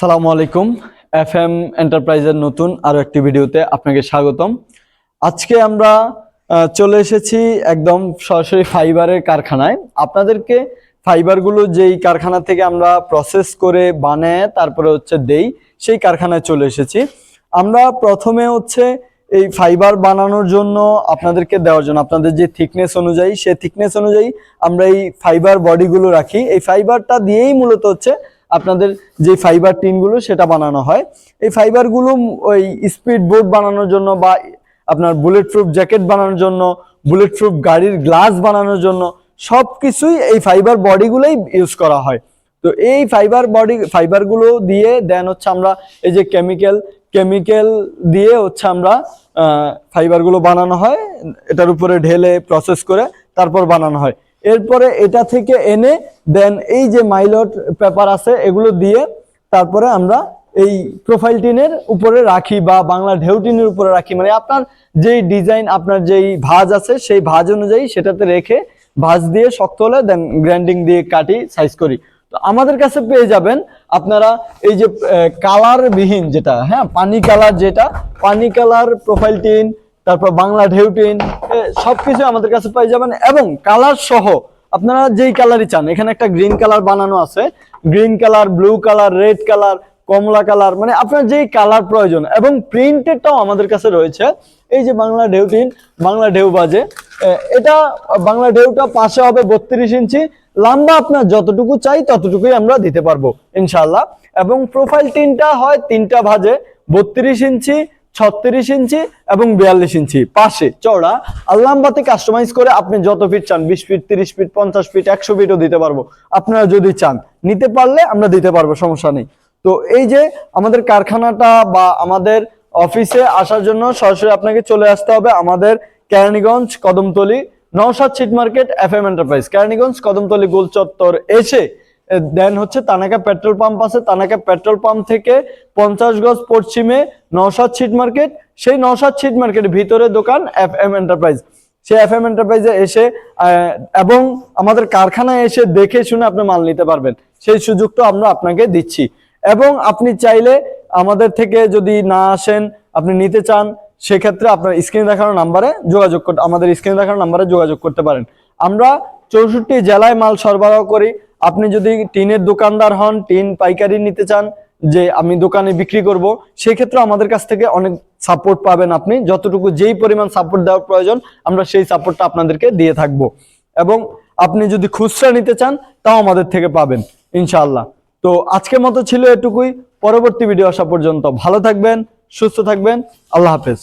আসসালামু আলাইকুম। এফএম এন্টারপ্রাইজের নতুন আরো একটি ভিডিওতে আপনাকে স্বাগতম। আজকে আমরা চলে এসেছি একদম সরাসরি ফাইবারের কারখানায়। আপনাদেরকে ফাইবারগুলো যেই কারখানা থেকে আমরা প্রসেস করে বানায় তারপরে দেই, সেই কারখানায় চলে এসেছি। আমরা প্রথমে এই ফাইবার বানানোর জন্য আপনাদেরকে দেওয়ার জন্য আপনাদের যে থিকনেস অনুযায়ী, সেই থিকনেস অনুযায়ী আমরা এই ফাইবার বডিগুলো রাখি। এই ফাইবারটা দিয়েই মূলত আপনাদের যে ফাইবার টিনগুলো সেটা বানানো হয়। এই ফাইবারগুলো ওই স্পিড বোট বানানোর জন্য বা আপনার বুলেট প্রুফ জ্যাকেট বানানোর জন্য, বুলেট প্রুফ গাড়ির গ্লাস বানানোর জন্য সবকিছুই এই ফাইবার বডিগুলোই ইউজ করা হয়। তো এই ফাইবারগুলো দিয়ে দেন আমরা এই যে কেমিক্যাল দিয়ে আমরা ফাইবারগুলো বানানো হয়, এটার উপরে ঢেলে প্রসেস করে তারপর বানানো হয়। এরপরে এটা থেকে এনে দেন এই যে মাইলট পেপার আছে এগুলো দিয়ে তারপরে আমরা এই প্রোফাইল টিনের উপরে রাখি বা বাংলা ঢেউ টিনের উপরে রাখি। মানে আপনার যেই ডিজাইন, আপনার যেই ভাঁজ আছে সেই ভাঁজ অনুযায়ী সেটাতে রেখে ভাঁজ দিয়ে শক্ত হলে দেন গ্রাইন্ডিং দিয়ে কাটি, সাইজ করি। তো আমাদের কাছে পেয়ে যাবেন আপনারা এই যে কালার বিহীন যেটা, হ্যাঁ পানি কালার প্রোফাইল টিন, তারপর বাংলা ঢেউ টিন, সবকিছু আমাদের কাছে পেয়ে যাবেন। এবং কালার সহ আপনারা যেই কালারই চান, এখানে একটা গ্রিন কালার বানানো আছে, green colour, blue colour, red colour, কমলা কালার, মানে আপনার যেই কালার প্রয়োজন। এবং প্রিন্টেডটাও আমাদের কাছে রয়েছে। এই যে বাংলা ঢেউ টিন, বাংলা ঢেউ বাজে, এটা বাংলা ঢেউটা পাশে হবে 32 ইঞ্চি, লম্বা আপনার যতটুকু চাই ততটুকুই আমরা দিতে পারবো ইনশাআল্লাহ। এবং প্রোফাইল টিনটা হয় তিনটা ভাজে, 32 ইঞ্চি, 36 ইঞ্চি এবং 42 ইঞ্চি পাশে চওড়া। আর লম্বাতে কাস্টমাইজ করে আপনি যত ফিট চান, 20 ফিট, 30 ফিট, 50 ফিট, 100 ফিটও দিতে পারবো। আপনারা যদি চান নিতে পারলে আমরা দিতে পারবো, সমস্যা নেই। তো এই যে আমাদের কারখানাটা বা আমাদের অফিসে আসার জন্য সরাসরি আপনাকে চলে আসতে হবে আমাদের কেরানীগঞ্জ কদমতলী, নওশাদ ছিট market, FM enterprise, Keraniganj Kadamtali গোল চত্বর এসে দেন তানাকা পেট্রোল পাম্প আছে, তানাকা পেট্রোল পাম্প থেকে 50 গজ পশ্চিমে নওশাদ ছিট মার্কেট, সেই নওশাদ ছিট মার্কেটের ভিতরে দোকান এফএম এন্টারপ্রাইজ। সেই এফএম এন্টারপ্রাইজে এসে এবং আমাদের কারখানায় এসে দেখে শুনে আপনি মাল নিতে পারবেন, সেই সুযোগটা আমরা আপনাকে দিচ্ছি। এবং আপনি চাইলে আমাদের থেকে যদি না আসেন, আপনি নিতে চান, সেক্ষেত্রে আপনার স্ক্রিনে দেখানো নাম্বারে যোগাযোগ করতে পারেন। আমরা 64 জেলায় মাল সরবরাহ করি। আপনি যদি টিনের দোকানদার হন, টিন পাইকারি নিতে চান, যে আমি দোকানে বিক্রি করব, সেক্ষেত্রে আমাদের কাছ থেকে অনেক সাপোর্ট পাবেন। আপনি যতটুকু যেই পরিমাণ সাপোর্ট দেওয়ার প্রয়োজন আমরা সেই সাপোর্টটা আপনাদেরকে দিয়ে থাকব। এবং আপনি যদি খুচরা নিতে চান তাও আমাদের থেকে পাবেন ইনশাআল্লাহ। তো আজকের মতো ছিল এটুকুই। পরবর্তী ভিডিও আসা পর্যন্ত ভালো থাকবেন, সুস্থ থাকবেন। আল্লাহ হাফেজ।